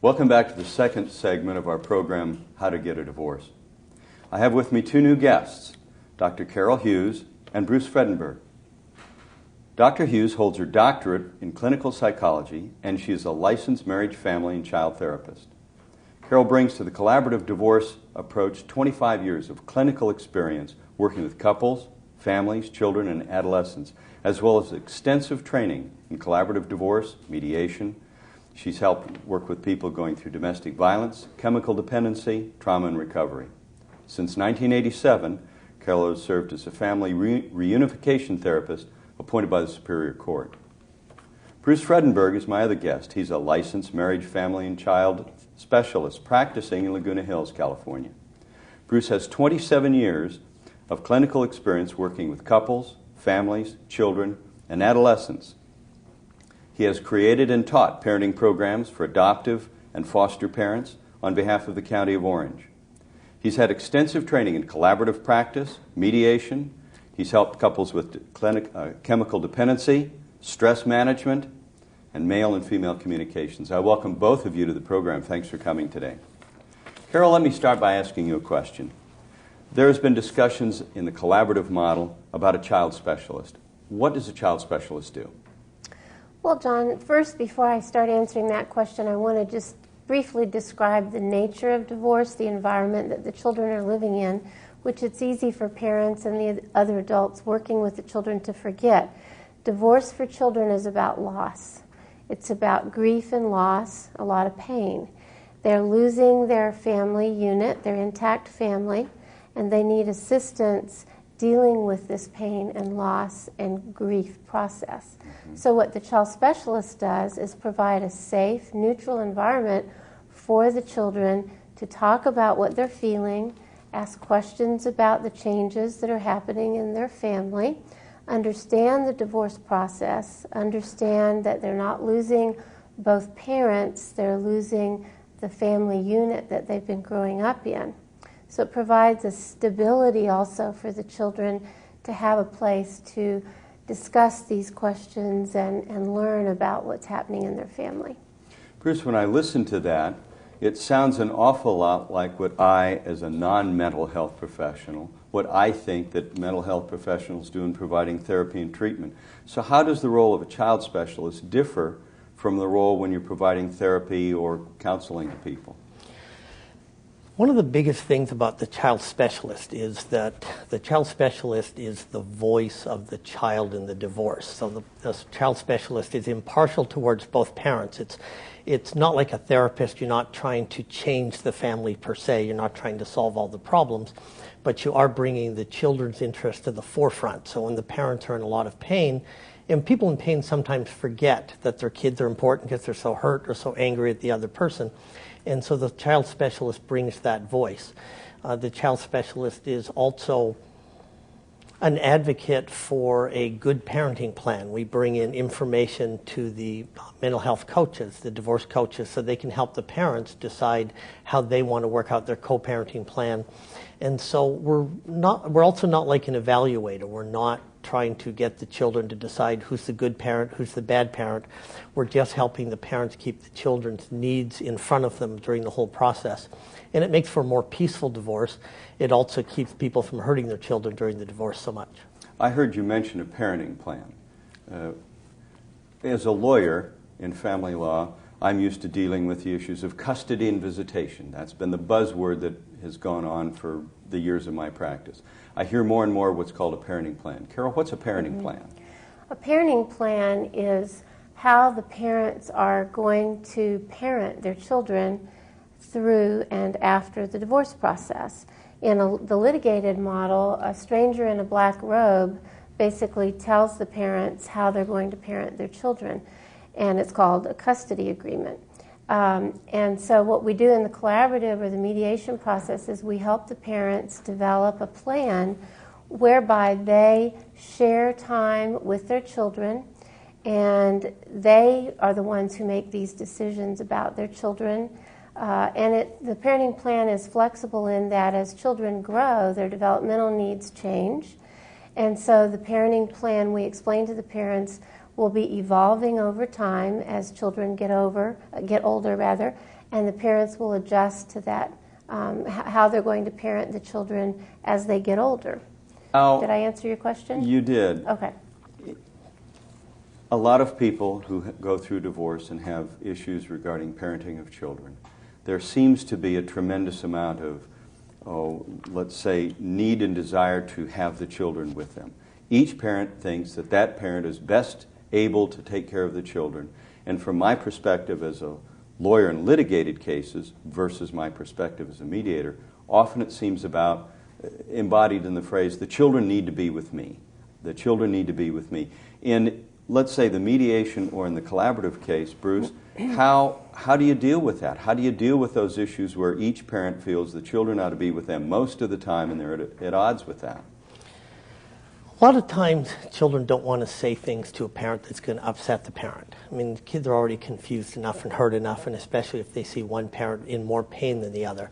Welcome back to the second segment of our program, How to Get a Divorce. I have with me two new guests, Dr. Carol Hughes and Bruce Fredenberg. Dr. Hughes holds her doctorate in clinical psychology, and she is a licensed marriage, family, and child therapist. Carol brings to the collaborative divorce approach 25 years of clinical experience working with couples, families, children, and adolescents, as well as extensive training in collaborative divorce, mediation. She's helped work with people going through domestic violence, chemical dependency, trauma, and recovery. Since 1987, Carol has served as a family reunification therapist appointed by the Superior Court. Bruce Fredenberg is my other guest. He's a licensed marriage, family, and child specialist practicing in Laguna Hills, California. Bruce has 27 years of clinical experience working with couples, families, children, and adolescents. He has created and taught parenting programs for adoptive and foster parents on behalf of the County of Orange. He's had extensive training in collaborative practice, mediation. He's helped couples with chemical dependency, stress management, and male and female communications. I welcome both of you to the program. Thanks for coming today. Carol, let me start by asking you a question. There has been discussions in the collaborative model about a child specialist. What does a child specialist do? Well, John, first, before I start answering that question, I want to just briefly describe the nature of divorce, the environment that the children are living in, which it's easy for parents and the other adults working with the children to forget. Divorce for children is about loss. It's about grief and loss, a lot of pain. They're losing their family unit, their intact family, and they need assistance dealing with this pain and loss and grief process. So what the child specialist does is provide a safe, neutral environment for the children to talk about what they're feeling, ask questions about the changes that are happening in their family, understand the divorce process, understand that they're not losing both parents, they're losing the family unit that they've been growing up in. So it provides a stability also for the children to have a place to discuss these questions and learn about what's happening in their family. Bruce, when I listen to that, it sounds an awful lot like what I, as a non-mental health professional, what I think that mental health professionals do in providing therapy and treatment. So how does the role of a child specialist differ from the role when you're providing therapy or counseling to people? One of the biggest things about the child specialist is that the child specialist is the voice of the child in the divorce. So the child specialist is impartial towards both parents. It's not like a therapist. You're not trying to change the family per se. You're not trying to solve all the problems, but you are bringing the children's interest to the forefront. So when the parents are in a lot of pain, and people in pain sometimes forget that their kids are important because they're so hurt or so angry at the other person. And so the child specialist brings that voice. The child specialist is also an advocate for a good parenting plan. We bring in information to the mental health coaches, the divorce coaches, so they can help the parents decide how they want to work out their co-parenting plan. And so we're also not like an evaluator. We're not trying to get the children to decide who's the good parent, who's the bad parent. We're just helping the parents keep the children's needs in front of them during the whole process. And it makes for a more peaceful divorce. It also keeps people from hurting their children during the divorce so much. I heard you mention a parenting plan. As a lawyer in family law, I'm used to dealing with the issues of custody and visitation. That's been the buzzword that has gone on for the years of my practice. I hear more and more what's called a parenting plan. Carol, what's a parenting plan? A parenting plan is how the parents are going to parent their children through and after the divorce process. In the litigated model, a stranger in a black robe basically tells the parents how they're going to parent their children, and it's called a custody agreement. And so what we do in the collaborative or the mediation process is we help the parents develop a plan whereby they share time with their children, and they are the ones who make these decisions about their children. The parenting plan is flexible in that as children grow, their developmental needs change. And so the parenting plan, we explain to the parents, will be evolving over time as children get older, and the parents will adjust to that, how they're going to parent the children as they get older. Did I answer your question? You did. Okay. A lot of people who go through divorce and have issues regarding parenting of children, there seems to be a tremendous amount of, let's say, need and desire to have the children with them. Each parent thinks that that parent is best able to take care of the children. And from my perspective as a lawyer in litigated cases versus my perspective as a mediator, often it seems about embodied in the phrase, the children need to be with me. The children need to be with me. In, let's say, the mediation or in the collaborative case, Bruce, how do you deal with that? How do you deal with those issues where each parent feels the children ought to be with them most of the time and they're at odds with that? A lot of times, children don't want to say things to a parent that's going to upset the parent. I mean, the kids are already confused enough and hurt enough, and especially if they see one parent in more pain than the other.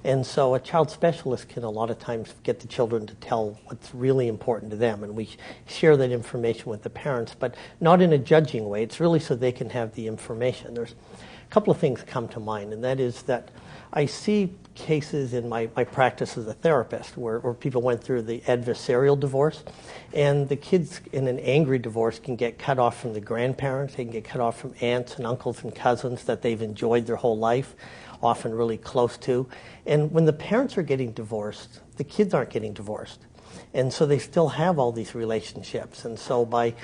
And so a child specialist can a lot of times get the children to tell what's really important to them, and we share that information with the parents, but not in a judging way. It's really so they can have the information. There's a couple of things come to mind, and that is that I see cases in my practice as a therapist where people went through the adversarial divorce, and the kids in an angry divorce can get cut off from the grandparents, they can get cut off from aunts and uncles and cousins that they've enjoyed their whole life, often really close to. And when the parents are getting divorced, the kids aren't getting divorced. And so they still have all these relationships. And so by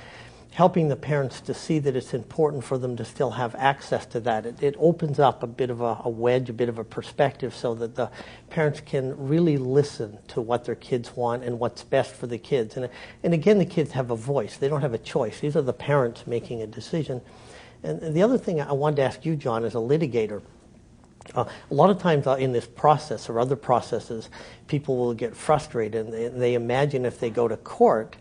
helping the parents to see that it's important for them to still have access to that, it opens up a bit of a wedge, a bit of a perspective so that the parents can really listen to what their kids want and what's best for the kids. And again, the kids have a voice. They don't have a choice. These are the parents making a decision. And the other thing I wanted to ask you, John, as a litigator, a lot of times in this process or other processes, people will get frustrated and they imagine if they go to court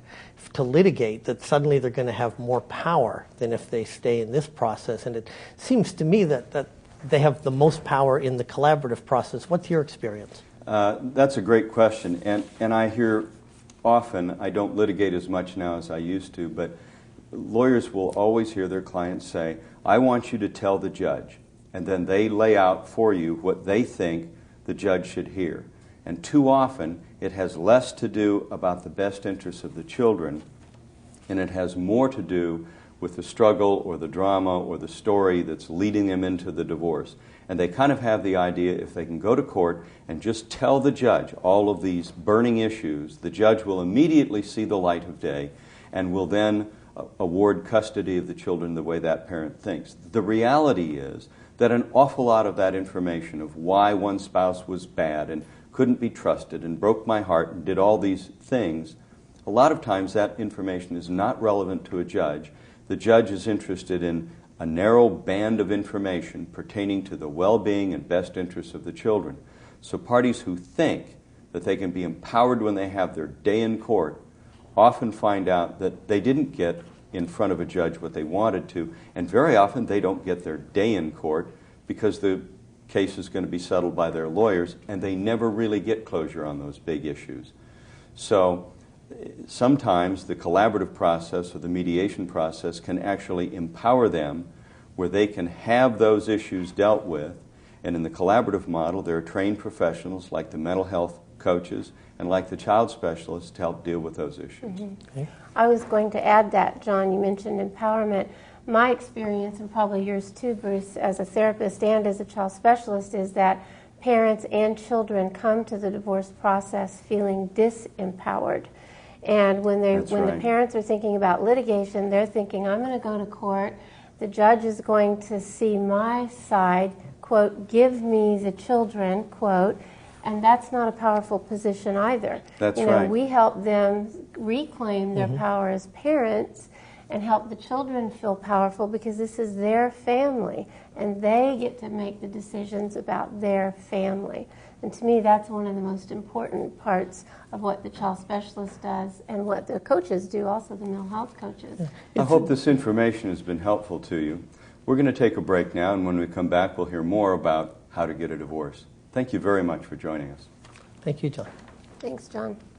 to litigate that suddenly they're going to have more power than if they stay in this process. And it seems to me that they have the most power in the collaborative process. What's your experience? That's a great question. And I hear often, I don't litigate as much now as I used to, but lawyers will always hear their clients say, I want you to tell the judge. And then they lay out for you what they think the judge should hear. And too often, it has less to do about the best interests of the children, and it has more to do with the struggle or the drama or the story that's leading them into the divorce. And they kind of have the idea if they can go to court and just tell the judge all of these burning issues, the judge will immediately see the light of day and will then award custody of the children the way that parent thinks. The reality is that an awful lot of that information of why one spouse was bad and couldn't be trusted and broke my heart and did all these things, a lot of times that information is not relevant to a judge. The judge is interested in a narrow band of information pertaining to the well-being and best interests of the children. So parties who think that they can be empowered when they have their day in court often find out that they didn't get in front of a judge what they wanted to, and very often they don't get their day in court because the case is going to be settled by their lawyers, and they never really get closure on those big issues. So sometimes the collaborative process or the mediation process can actually empower them where they can have those issues dealt with, and in the collaborative model there are trained professionals like the mental health coaches and like the child specialists to help deal with those issues. Mm-hmm. Okay. I was going to add that, John, you mentioned empowerment. My experience, and probably yours too, Bruce, as a therapist and as a child specialist, is that parents and children come to the divorce process feeling disempowered. And when the parents are thinking about litigation, they're thinking, I'm going to go to court, the judge is going to see my side, quote, give me the children, quote, and that's not a powerful position either. That's right. We help them reclaim their power as parents and help the children feel powerful because this is their family and they get to make the decisions about their family. And to me, that's one of the most important parts of what the child specialist does and what the coaches do, also the mental health coaches. I hope this information has been helpful to you. We're going to take a break now, and when we come back, we'll hear more about how to get a divorce. Thank you very much for joining us. Thank you, John. Thanks, John.